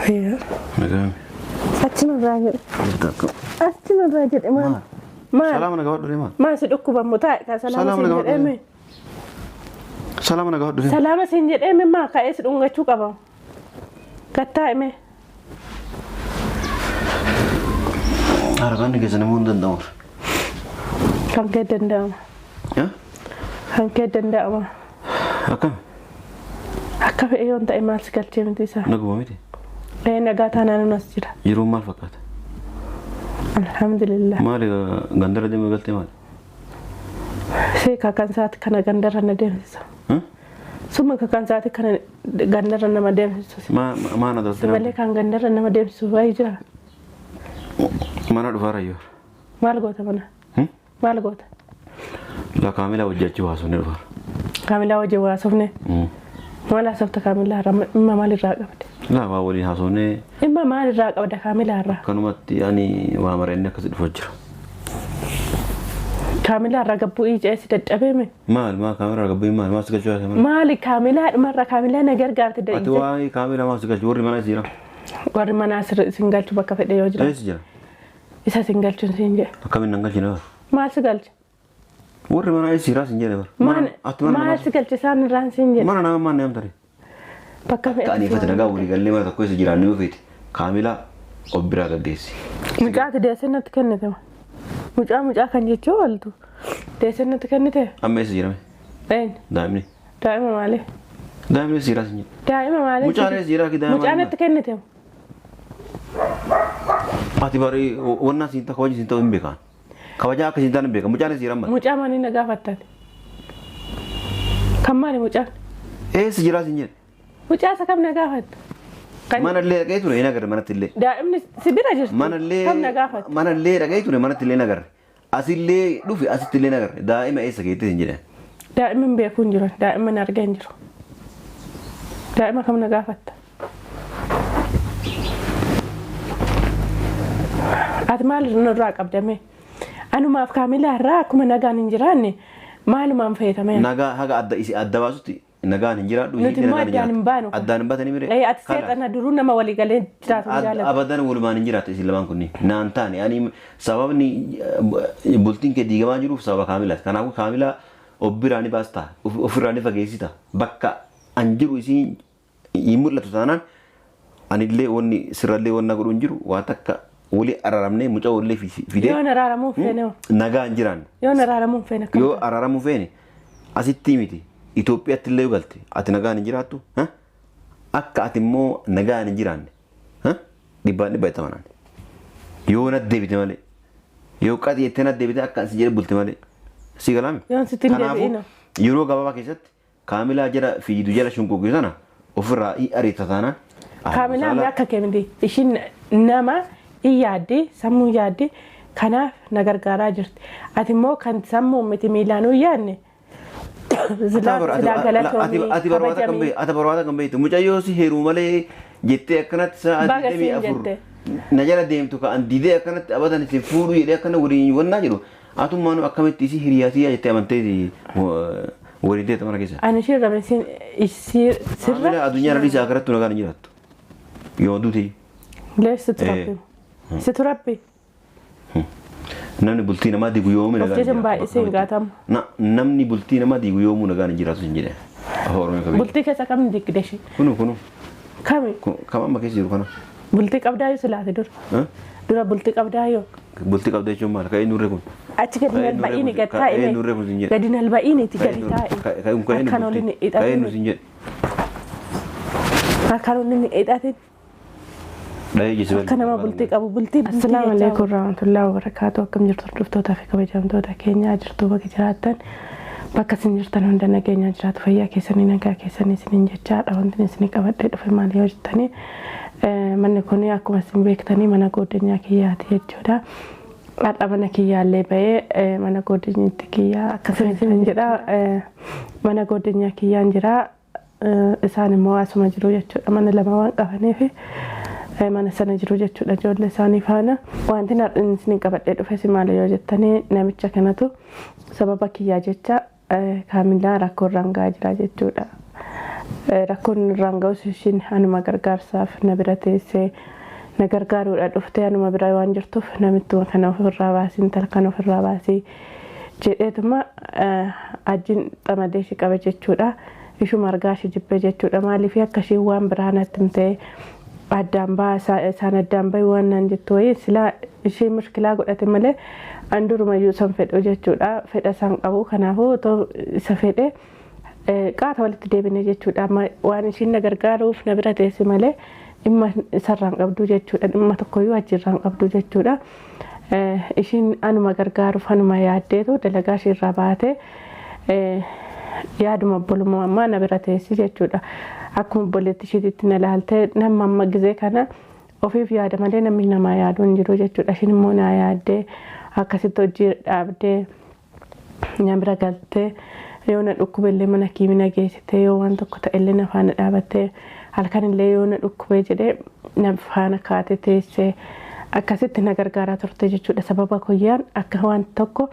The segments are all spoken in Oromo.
Iya. Nagami. Achuma raajir. Takka. Achuma raajir imaan. Salaam nagaa hodhu deema. Maa si dhukkuban mutaa ka salaama siin jedhame. Salaam nagaa hodhu deema. Salaama siin jedhame maa ka'ee si dhungachuu qaba. Kattaa hime. Harkaan keessa namuu hin danda'amu. Kan kee danda'ama. Kan kee danda'ama. Akkam? Akka fe'ee yoon ta'e maal si galchee miti isaa? Naguma miti. Nagaa taanaan as jira. Yeroo maal fakkaata? Alhamdulillah. Maali gandara deemee galtee maali? Seekaa kan saati kana gandarra na deemsisa. Summa kan saati kana gandarra nama deemsisu. Maana dhoofte malee kan gandarra nama deemsisu waayee jira. Mana dhufaara yoo. Maal goota mana? Maal goota? La kaamila hojjechuu haasofne dhufaara. Kaamilaa hojii haasofne? Maal haasofta kaamilaa irraa? Imma maal irraa qabde? La waa waliin haasofne. Imma maal irraa qabda kaamilaa irraa? Kanumatti ani waa mareenni akkasii dhufaa jira. Kaamilaa irraa gabbuu ijaa'essi dadhabeeme? Maal kaamilaa irraa gabbuu maal si galchuu haasofne? Maali kaamilaa dhumarra kaamilaa na gargaarte dha. Ati waa kaamilaa maal si galchuu warri mana jira? Warri mana sin galchuu bakka fedhe yoo jira? Eessi jira? Isa sin galchuun sin jedhe. Akkamiin nan galchine bara? Maal si galche? Warri mana eessi jira sin jedhe bara? Maal si galche isaan irraan sin jedhe? Mana nama maan neem tare? Bakka fedhe. Ka'anii fate nagaa walii gallee mana tokko eessa jiraannu yoo feete kaamilaa of biraa gaggeessi. Mucaati deessee natti kennite ma? Mucaa kan jechuu ooltu deessee natti kennite? Amma eessa jirame? Eenyu? Daa'imni. Daa'ima maali? Daa'imni eessa jiraa sin jedhe? Daa'ima maali? Mucaan eessa jiraa ki daa'ima? Mucaa natti kennite? Ati bari wannaa siin ta'u hojii siin ta'u hin beekan. Kabajaa akka siin ta'an hin beekan. Mucaan eessa jiraa? Mucaa maanii na gaafattate? Kan maali mucaan? Eessa jiraa sin jedhe? Mucaa isa kam na gaafatta? Mana illee dhaqee ture hin agarre manatti illee. Daa'imni si bira jirti? Kam na gaafatta? Mana illee dhaqee ture manatti illee hin agarre. Asillee dhufe asitti illee hin agarre. Daa'ima eessa geettee hin jedhan. Daa'imni hin beeku hin jiru. Daa'imni hin argee hin jiru. Daa'ima kam na gaafatta? Ati maal irraa qabdame? Anumaaf kaamilaa irraa akkuma nagaan hin jiraanne maalumaan fayyadame? Nagaa haga adda baasutti nagaan hin jiraadhu. Nuti immoo addaan hin baanu. Addaan hin baatanii mire. Ati seexana duruu nama walii galee jiraatu hin jaalatu. Abadan walumaan hin jiraatu isin lamaan kunniin. Naan taane ani sababni bultiin kee diigamaa jiruuf sababa kaamilaati. Kanaafuu kaamilaa of biraa ni baasta. Ofirraa ni fageessita. Bakka an jiru isiin hin mul'atu taanaan anillee wanni sirrallee wanna godhu hin jiru waa takka wali araramne mucaa wallee fide. Yoo araramuu feene. Nagaa hin jiraan. Yoo araramuu feene. Yoo araramuu feene asitti miti. Itoophiyaatti illee galte ati nagaan hin jiraattu akka ati immoo nagaan hin jiraanne dhibbaan dhibba itti amanaan yoo na deebite malee yoo qaxeettee na deebite akka si jedhe bulte malee si galaami. Yoon sitti hin deebi'ina. Yeroo gabaabaa keessatti kaamilaa jala fiidu jala shunkuuqii sana ofirraa ariita taanaan. Kaamilaan akka kemiti ishiin nama hin yaadde sammuu yaadde kanaaf na gargaaraa jirti. Ati immoo kan sammuu miti miilaan hin yaadne. Ati barbaada kan beektu mucayyoo si heeruu malee jettee akkanatti sa'a 24 na jala deemtu ka'an didee akkanatti abadan isin fuudhu jedhee akkana waliin wannaa jiru atummaan akkamitti isi hiriyaatiyaa jettee amantee waliin deeta mana keessa. Ani shirra sirra addunyaa radii isaa akkaratti nagaan hin jiraattu yoo duuti. Leessi turabbi. Si turabbi. Namni bultii namaa diigu yoomuu nagaan hin jiraatu. Namni bultii namaa diigu yoomuu nagaan hin jiraatu hin jedhe. Bultii keessa kamni diigde shi? Kunu. Kami? Kam amma keessa jiru kana. Bultii qabdaa yoo silaate dura. Dura bultii qabdaa yoo. Bultii qabdaa jechuun maal? Ka'ee nurree kun. Achi gadi nalba'iini gad taa'e. Ka'ee nurree kun hin jedhe. Gadi nalba'iiniiti gadi taa'e. Akkan olin hidhatin. Ka'ee nus hin jedhe. Akkan olin hidhatin. Akka nama bultii qabu bultii. Assalaamu alaikum warahmatullahi wabarakatuh. Akkam jirtu hordoftoota fi kabajamtoota keenyaa jirtu bakka jiraattan bakka isin jirtan hunda nageenya jiraatu fayyaa keessanii nagaa keessanii isiniin jechaadha wanti isin qabadhee dhufe maal yoo jettanii manni kun akkuma isin beektanii mana godinyaa kiyyaati jechuudha. Haadha mana kiyyaallee ba'ee mana godinyaatti kiyyaa akkasumas jedha mana godinyaa kiyyaan jira isaan immoo asuma jiru jechuudha mana lama waan qabaniif. Mana sana jiru jechuudha ijoollee isaanii faana wanti isin qabadhee dhufe maal yoo jettanii namicha kanatu sababa kiyyaa jecha kaamilaa rakkoo irraan gahaa jira jechuudha. rakkoon rangaus ishiin anuma gargaarsaaf na bira teessee na gargaaruudha dhuftee anuma bira waan jirtuuf namittuma kana ofirraa baasii intala kana ofirraa baasii jedheetuma ajjin xamadee shi qaba jechuudha. Ishuma argaa shi jibbee jechuudha. Maaliif akka isheen waan biraa natti himtee addaan isaan addaan bahi waan naan jettu wayii silaa ishee mushkilaa godhate malee an durumayyuu san fedhu jechuudha. Fedha isaan qabu kanaafuu otoo isa fedhe qaata walitti deebine jechuudha. Waan ishiin na gargaaruuf na bira teesse malee dhimma isarraan qabdu jechuudha. Dhimma tokkoyyuu achirraan qabdu jechuudha. Ishiin anuma gargaaruuf anuma yaaddeetu dalagaa ishiirraa baate yaaduma obbolummaa ammaa na bira teessi jechuudha. Akkuma obboleetti ishiitti na ilaaltee nama amma gizee kana ofiif yaada malee namni namaa yaadu hin jiru jechuudha. Ishiin immoo na yaaddee akkasitti hojii dhaabdee na bira galtee yoo na dhukkubeellee mana kiimina geessitee yoo waan tokko ta'ellee na faana dhaabattee halkanillee yoo na dhukkubee jedhee na faana kaatee teessee akkasitti na gargaaraa turte jechuudha. Sababa koyyaan akka waan tokko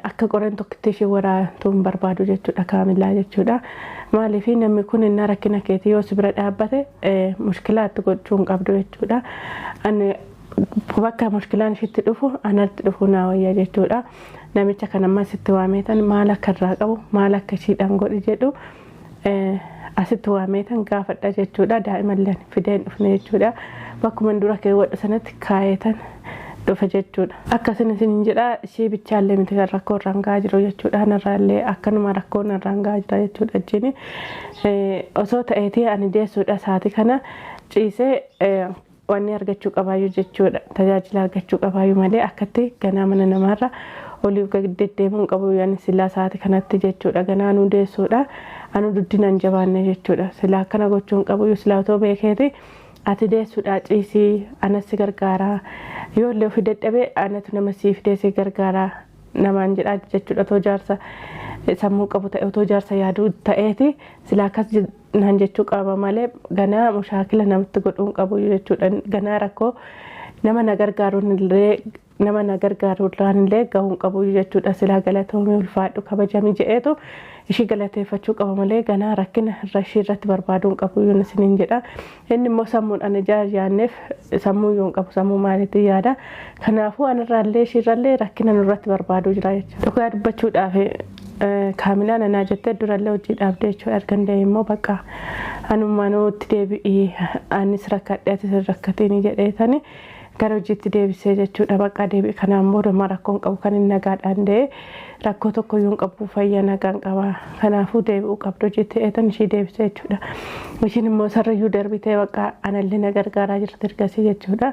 akka qoreen tokkitti ishee waraantuu hin barbaadu jechuudha. Kaamilaa jechuudha. Maaliif namni kun inni rakkina keetii yoo si bira dhaabbate mushkilaatti gochuu hin qabdu jechuudha. Bakka mushkilaan ishiitti dhufu anatti dhufu naa wayyaa jechuudha. Namicha kan amma asitti waameetan maal akka irraa qabu maal akka ishiidhaan godhi jedhu asitti waameetan gaafadha jechuudha. Daa'imallee fideen dhufne jechuudha. Bakkuma dura keewwadhu sanatti kaayetan dhufa jechuudha. Akkasuma isin jedha ishee bichaallee miti kan rakkoo irraan gahaa jiru jechuudha. Narraallee akkanuma rakkoo irraan gahaa jira jechuudha. Ajjini osoo ta'eetii ani deessuudha sa'aatii kana ciisee wanni argachuu qabaayyuu jechuudha. Tajaajila argachuu qabaayyuu malee akkatti ganaa mana namaarra oliif deddeemuun qabu yaani silaa sa'aatii kanatti jechuudha. Ganaa nu deessuudha. Anu duddinaan jabaanne jechuudha. Silaa akkana gochuun qabu silaa otoo beekeeti ati deessuudha ciisii anasi gargaaraa yoo illee ofii dadhabee anatu nama siif deessee gargaaraa namaan jedhaa jechuudha. Otoo jaarsa sammuu qabu ta'e otoo jaarsa yaaduu ta'eeti silaa akkas naan jechuu qaba malee ganaa mushaakila namatti godhuun qabu jechuudha. Ganaa rakkoo nama na gargaaruudhaan illee gahuun qabu jechuudha. Silaa galatoomii ulfaadhu kabajamii jedheetu ishii galateeffachuu qaba malee ganaa rakkina ishii irratti barbaaduun qabu yoo isiniin jedha. Inni immoo sammuudhaan ijaarranneef sammuu yoo qabu sammuu maaliitiin yaada. Kanaafuu anarraallee ishiirraallee rakkina nurratti barbaaduu jira jechuudha. Dhugaa dubbachuudhaaf kaamilaan anaa jettee durallee hojii dhaabdee jechuudha. Argan deemee immoo bakka anummaanootti deebi'ii anis rakkadhee atis rakkatiin jedheetani gara hojiitti deebisee jechuudha. Bakka deebi'ii kanaan booda rakkoon qabu kan inni nagaadhaan dee'ee rakkoo tokko yoo qabu fayyaa nagaan qaba. Kanaafuu deebi'uu qabdu hojiitti eetan ishii deebisee jechuudha. Ishiin immoo sarrayyuu darbitee bakka anallee na gargaaraa jirti ergasii jechuudha.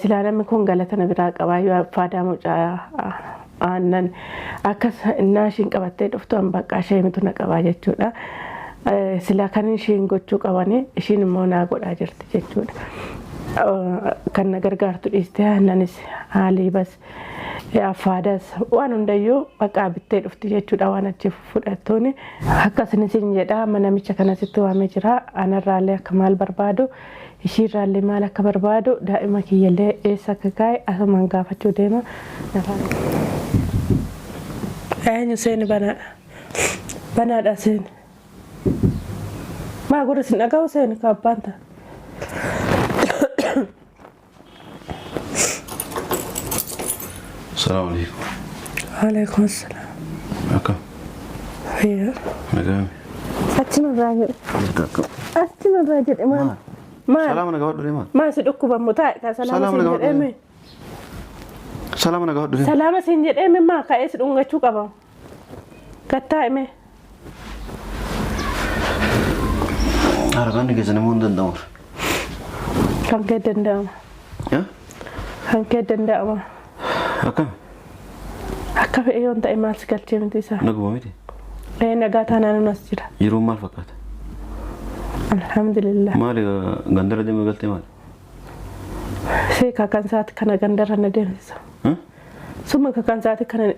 Silaa namni kun galata na biraa qabaayyuu affaadaa mucaa aannan akkas innaa ishiin qabattee dhuftu an bakka ishee mitu na qabaa jechuudha. Silaa kan ishiin gochuu qabanii ishiin immoo naa godhaa jirti jechuudha. Kan na gargaartu dhiistee aannanis haalii bas affaadas waan hundayyuu bakka bittee dhufti jechuudha. Waan achi fudhattuuni akkasinis jedha. Namicha kanasitti waamee jira. Anarraallee akka maal barbaadu ishiirraallee maal akka barbaadu daa'ima kiyyallee eessa akka kaa'e asumaan gaafachuu deema. Eenyu seeni banaadha seeni. Maa godha sin dhaga'u seeni kaabbaan ta'a. السلام عليكم. وعليكم السلام. أكم. هي. نعم. أتم الراجل. أتم الراجل إمام. ما. سلام أنا قاعد دولي ما. ما سدوك بمتاع كسلام سنجد إمي. سلام أنا قاعد دولي. سلام سنجد إمي ما كأيس دونغ شو كبا. كتا إمي. أركان نجزني مون دندور. كان كده دندام. يا. كان كده دندام. أكم. أكم إيون تأي مال سكالتي من تيسا. نقوم ميتي. إيه نقاط أنا نسجرا. يروم مال فقط. الحمد لله. مالي غندرة دي مقلتي مال. سيكا كان ساعت كان غندرة ندمسا. ثم كان ساعت كان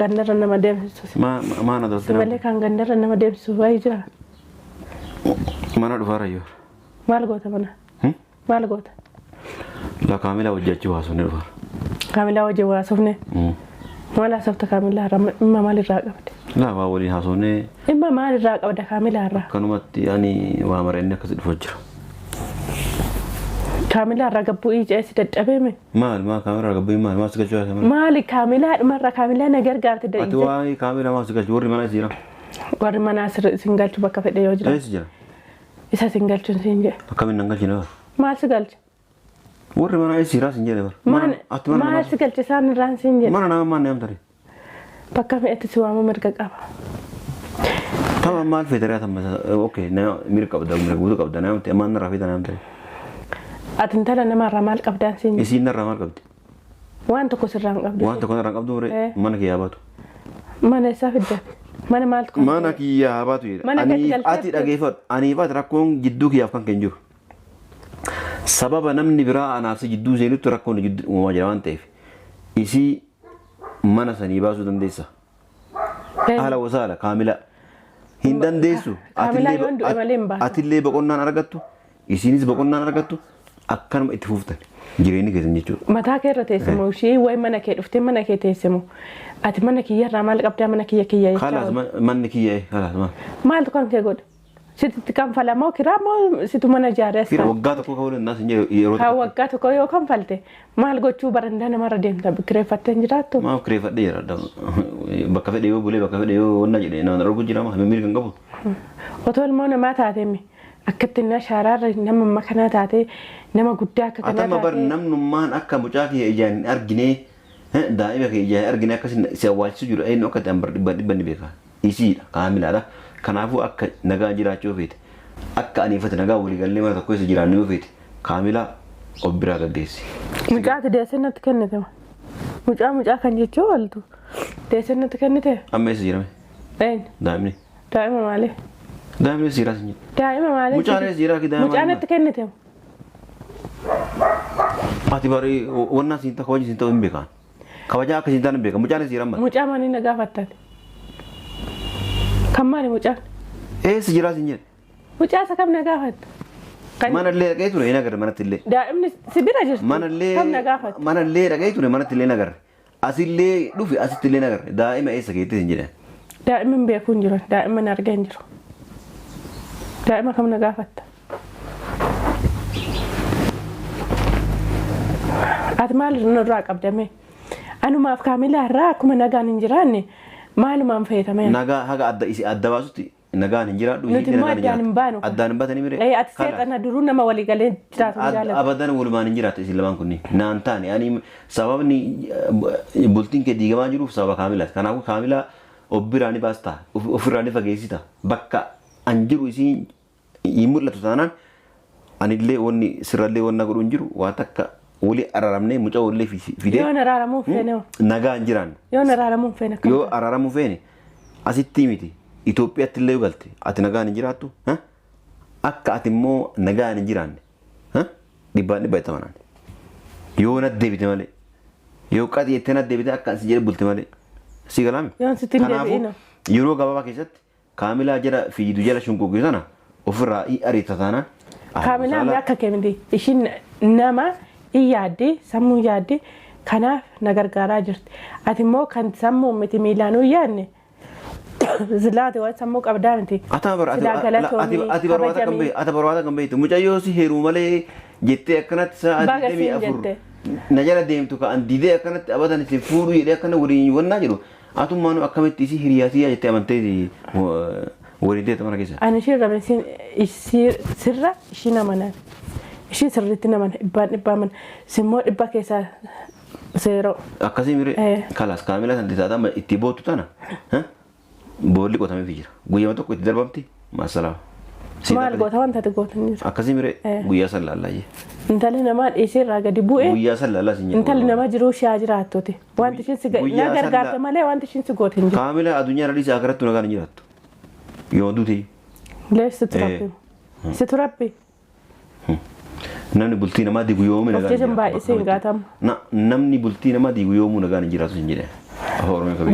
غندرة نمدمسا. ما أنا دلتنا. سبالي كان غندرة نمدمسا وايجا. ما أنا دفارة يور. مال قوتا منا. مال قوتا. لا كاملة وجهتي واسوني دفار. كاملة وجه واسفني. ما لا سفت كاملة رم ما مال الراقب. لا باولي هاسوني إما ما الراق أو كاملة الراق كانوا يعني وامرين كسر فجر كاملة الراق أبو إيج إيش تتأبيمه ما كاميرا قبل ما سكت شوية كاميرا ما لي كاملة مرة كاملة نجار قارت ده أتواي كاميرا ما سكت وري ما نسيرا وري ما ناصر سنجال شو بكفي ده يوجد إيش جرا إذا سنجال شو سنجال كم ننقل شنو ما سنجال وري ما نسيرا سنجال ما سنجال سان ران سنجال ما نام تري بكفي أتسوى ما مركب أبا تمام ما في ترى تمام أوكي نا مركب ده مركب ده نام ما نرى في نام تري أتنتلا نما رمال قبضان سنجال إيشين نرى رمال قبض وانت كسر ران قبض وانت كنا ران قبض وري ما نكيا باتو ما نسافد ده ما نمالك ما نكيا باتو أني أتي أجيفت أني فات ركون جدوك يا فكان كنجور سبب نمني برا أنا أفسي جدو زينو تركون جد مواجهان تيف إيشي ما نسني باسو دنديسا أهلا وسهلا كاملة هندن ديسو أتلي بقولنا نرجعتو إيشينيز بقولنا نرجعتو أكثر ما اتفوفتن جريني كذا نجتو متى كير تسمو شيء وين منك رفت منك تسمو أتمنى كي يرمال قبل منك يا خلاص منك يا خلاص ما تكون كيقول ست كم فلا ما كرام ست منا جارس في وقتك كقول الناس يروح وقتك كيو كم فلته ما لقوا شو برندنا مرة دين تب كريفة تنجراتو ما كريفة دير ده بكفي ديو بولي بكفي ديو ونجري أنا نروح جرا ما مميل كن قبل وطول ما أنا ما تعتمي أكدت الناس شرار نما ما كانت تعتي نما قداك كنا أتى ما بر نم نمان أكا مجاك يجان أرجني دائما يجان أرجني أكا سوالف سجود أي نوع كتام بني بيكا يصير كامل هذا كنافو أكا نجا جرا شوفيت أكا أني فت نجا ولي قال لي ما تكويس جرا نوفيت كاملة أبرا قديسي مجاك ديسنا تكنته مجاك كان يجولتو ديسنا تكنته أما يسيرمي أين دائما مالي دائما يسيرا سنجي دائما مالي مجانا يسيرا كده مجانا تكنته Ati bari warna sinta kawaji sinta umbekan. Kawaja aku sinta umbekan. Mucana siram mat. Muca mana ni naga fatat. Kamari muca. Sejelas injet. Muca sakam naga fat. Mana le kayak itu nih nagar mana tille. Dah ini sibir aja. Mana le. Kam naga fat. Mana le kayak itu nih mana tille nagar. Asil le lufi asil tille nagar. Dah ima kayak itu injet. Dah ima biakun jiro. Dah ima nargen jiro. Dah ima kam naga fat. أتمال نراك أبدمي أنا ما أفكر ملا راك وما نجا نجراني ما له ما نفيت تمام نجا هذا أدى باسوتي نجا نجرا أدى نبات نمير أي أتسير أنا درونا ما ولي قالين أبدا ولا ما نجرا تسيل لما كوني نانتاني يعني سببني بولتين كديجا ما جروف سبب كاملة كان أقول كاملة أبراني باستا أفراني فجيسيتا بكا أنجرو يسين يمر لتوتانا أنا اللي وني سر اللي ونا قرونجرو واتك ولي أرارمني مجا ولي في فيديو يو نرارمو فينه نجا أنجران يو نرارمو فينه يو أرارمو فينه أسيتيميتي إثيوبيا تللي وقلتي أتنجا أنجراتو ها أكا أتمو نجا أنجران ها دبان بيتمانان يو ندي بيتمالي يو كاد يتنا دي بيت أكا سجل بولتي مالي سيغلامي يو ستين دبينا يورو غابا كيست كاملا جرا في دجالا شنكو كيسانا وفرا إي أريتاتانا كاملا مياكا كمدي إشين نما إيادي سمو يادي كناف نغرغارا جرت أتمو كان سمو متي ميلانو يعني زلاتي وسمو قبدانتي أتبرواتا كم بيت مجايوسي هيرو مالي جتة أكنت ساعدتي أفور نجلا ديمتو كان ديدي أكنت أبدا نسيفورو يدي أكنت وريني وناجرو أتو مانو أكمل تيسي هرياتي جتة أمانتي وريدي تمام كيسا أنا شيء رمسين يصير سرّة شينا منان شيء سرّتنا من إبان سمو إبا كيسا زيرو أكاسي ميري خلاص كاملة أنت تادا ما إتبوت تانا ها بولي كوتا مي فيجر غويا تو كوتي دربامتي ما سلام ما الغوتا وانت تغوتا نير أكاسي ميري غويا سلا الله يي انت لنا ما يصير راغا ديبوئ غويا سلا الله سيني انت لنا ما جرو شاجراتوتي وانت شين سغ نغر غات مالي وانت شين سغوت نجي كاملة الدنيا رلي ساكرت نغا نجرات يودوتي ليش ستربي namni bultii namaa digu yoomuu nagaa Hojjetan baay'isee hin gaatamu. Namni bultii namaa digu yoomuu nagaan hin jiraatu sin jedhee.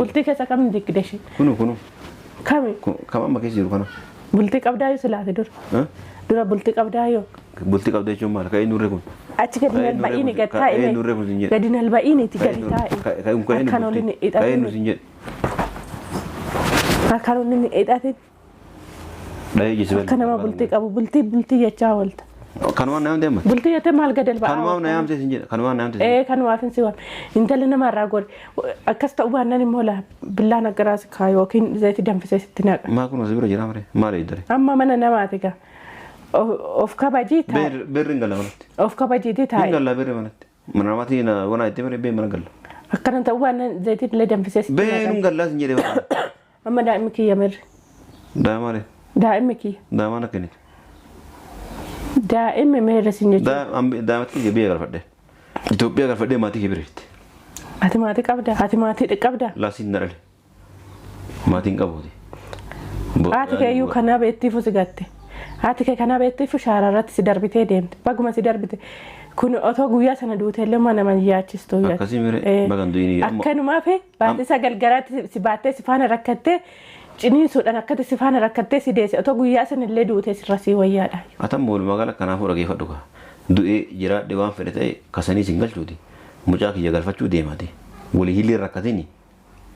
Bultii keessa kam digde shi? Kunu. Kami? Kam amma keessa jiru kana? Bultii qabdaa yoo silaate dura. Dura bultii qabdaa yoo. Bultii qabdaa jechuun maal? Ka'ee nurre kun. Achi gadi nalba'iini gad taa'e. Ka'ee nurre kun sin jedhe. Gadi nalba'iini itti gadi taa'e. Ka'ee nu sin jedhe. Akkanuma inni hidhatin. Dhahee jisbel. Akkanuma bultii qabu bultii jechaa oolta. Kanumaan na yaamte bultii jettee maal gadal ba'a. Kanumaan na yaamte sin jedha kanumaan na yaamte. Kanumaaf hin siwaan intalli namarraa godhe akkas ta'uu baannaan immoo laa billaan aggaraas kaa yookiin zayitii danfisee sitti naqa. Maa kun asii bira jira mare maal eeddare. Amma mana namaati gaa. Of kabajii taa'e. Birri hin galla manatti. Of kabajiitii taa'e. Hin galla birri manatti. Mana namaatti wana itti mare bee mana galla. Akkanan ta'uu baannaan zayitii illee danfisee sitti naqa. Bee hin galla sin jedhee bara. Amma daa'imni kiyya mirri. Daa'imale. Daa'imni kiyya. Daa'imman akkaniti. Daa'imni mirri sin jechuudha. Daa'imatti kiyya biyya galfadhe. Itoophiyaa galfadhee maatii kiyya biraatti. Ati maatii qabdaa? Ati maatii qabdaa? Laasiin na dhale. Maatiin qabuuti. Haati kee iyyuu kanaa beettiifu si gatte. Haati kee kanaa beettiifu shaararratti si darbitee deemte. Baguma si darbite. Kun otoo guyyaa sana duutee illee mana nama yaachistu. Akkasii miree bagan du'inii. Akkanumaa fi baattee isa galgaraatti si baattee si faana rakkattee ciniinsuudhaan akkatti si faana rakkattee si deesse otoo guyyaa sana illee duutee sirra sii wayyaadha. Atamma walumaa gala kanaafuu dhageeffadhu kaa. Du'ee jiraadhe waan fedhe ta'e kasanii sin galchuuti. Mucaa kiyya galfachuu deemate. Walii hillee rakkatini.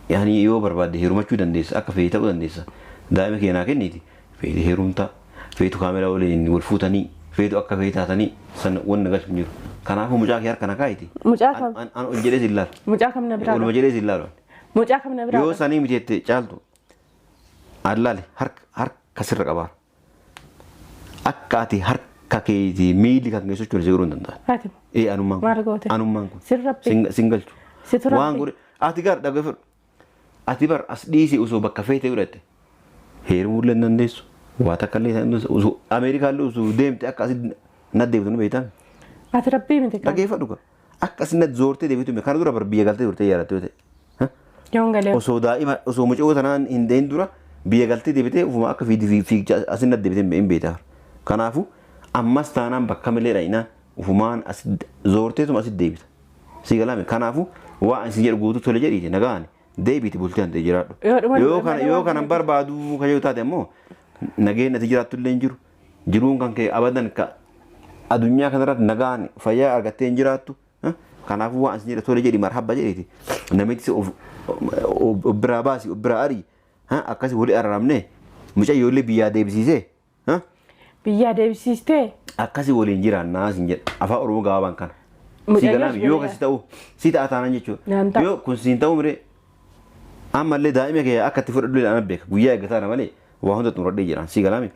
Yaani yoo barbaadde heerumachuu dandeessa akka fe'ee ta'uu dandeessa. Daa'ima keenyaa kenniiti. Fe'ee heerumta. Feetu kaameraa waliin wal fuutanii. Feetu akka fe'ee taatanii san wanna galchu jiru. Kanaafuu mucaa kee harka na kaayiti. Mucaa kam? An ol jedhee sin laalu. Mucaa kam na biraa? Oluma jedhee sin laalu. Mucaa kam na biraa? Yoo sanii miti jettee caaltu. Allaale harka sirra qabaa. Akka ati harka keetii miilli kan keessu jechuun siguruu hin danda'an. Ati Anummaan kun. maal goote? Anummaan kun. Sirrabbi. Singalchu. Siturabbi. Waan godhe ati gar dhaggeeffadhu. Ati bar as dhiisii osoo bakka feete godhatte. Heerumuu illee dandeessu. Waa takka illee osoo Ameerikaan illee osoo deemte akka asii naddeebitu nu beektan. Ati rabbii miti kan. Dhaggeeffadhu kan. Akka asii naddi zoortee deebitu kana dura bar biyya galtee turte yaadatte yoo ta'e. Yoon galee. Osoo daa'ima osoo mucoo tanaan hin deein dura biyya galtee deebitee ufuma akka fiigicha asii naddeebitee hin beektaa. Kanaafuu ammas taanaan bakka malee dha'inaan ufumaan as zoorteetuma asitti deebita. Si galame kanaafuu waan isin jedhu guutuu tole jedhiiti nagaan deebiti bultii hantee jiraadhu. Yoo kana barbaadu kan yoo taate ammoo nageenya ati jiraattu illee hin jiru. Jiruun kan kee abadan ka addunyaa kanarratti nagaan fayyaa argattee hin jiraattu. Kanaafuu waan isin jedhu tole jedhi marhabba jedhiiti. Namichi of biraa baasi of biraa arii akkasii walii araramne mucaa ijoollee biyyaa deebisiisee. Biyyaa deebisiistee? Akkasii waliin jiraannaa sin jedha afaan oromoo gabaabaan kana. Si galaami yoo kasi ta'u si ta'a taanan jechuudha. Yoo kun siin ta'u miree ammallee daa'ima kee akka itti fudhadhu ilaalan beeka guyyaa eeggataa malee waa hunda xumuradhee jiran si galaami.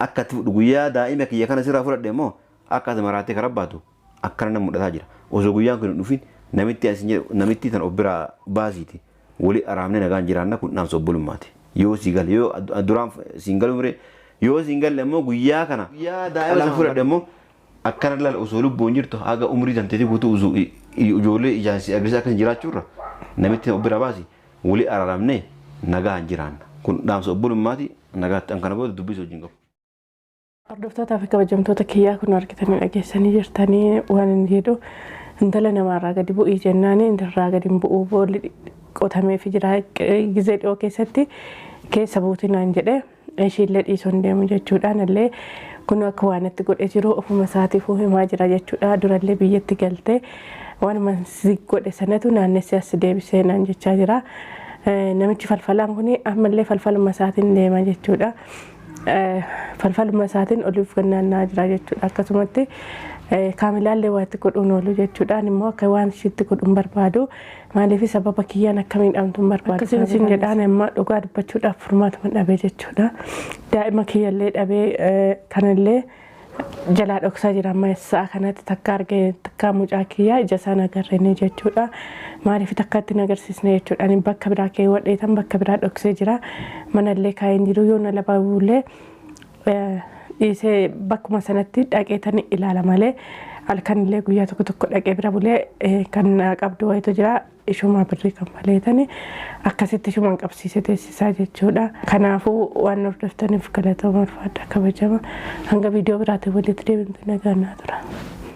Akka itti fudhu guyyaa daa'ima kiyya kana sirraa fudhadhe immoo akka ati maraattee karaa baatu akkana nama mul'ataa jira. Osoo guyyaan kun hin dhufin namitti asin jedhu namitti tan of biraa baasiiti walii araamne nagaan jiraanna kun dhaamsa obbolummaati. Yoo si gal yoo duraan siin galu miree yoo siin galle immoo guyyaa kana guyyaa daa'ima fudhadhe immoo akkana laala osoo lubbuun jirtu haga umrii danteetii guutuu ijoollee ijaansi agarsiisa akka jiraachuurra namitti of bira baasi walii araramne nagaan jiraanna kun dhaamsa obbolummaati nagaatti an kana booda dubbisa wajjin qabu. Hordoftootaa fi kabajamtoota kiyyaa kun argitanii dhageessanii jirtanii waan inni jedhu intala namaarraa gadi bu'ii jennaani intalirraa gadi hin bu'uu boolli qotamee fi jira gizee dhiyoo keessatti keessa buutinaan jedhee ishiillee dhiisuun deemu jechuudhaan illee kun akka waan itti godhee jiru ofuma isaatiifuu himaa jira jechuudha. Durallee biyyatti galtee waanuma si godhe sanatu naannessee as deebisee naan jechaa jira. Namichi falfalaan kun ammallee falfaluma isaatiin deema jechuudha. Falfaluma isaatiin oliif gannaannaa jira jechuudha. Akkasumatti kaamilaallee waa itti godhuun oolu jechuudhaan immoo akka waan ishiitti godhuun barbaadu maaliif sababa kiyyaan akka miidhamtuun barbaadu. Akkasiin isin jedhaan immoo dhugaa dubbachuudhaaf furmaatuma dhabee jechuudha. Daa'ima kiyyallee dhabee kanallee jalaa dhoksaa jira amma sa'a kanatti takka argee takka mucaa kiyyaa ija isaan agarreenii jechuudha. Maaliif takka itti agarsiisne jechuudha. Bakka biraa kee wadheetan bakka biraa dhoksee jira. Manallee kaa'een jiru yoo na labaabullee dhiisee bakkuma sanatti dhaqeetanii ilaala malee halkanillee guyyaa tokko tokko dhaqee bira bulee kan qabdu wayitu jira ishuma birrii kan maleetanii akkasitti ishumaan qabsiisee teessisaa jechuudha. Kanaafuu waan hordoftaniif galatooma ulfaadha kabajama hanga viidiyoo biraatiin walitti deebintu nagaan naa tura.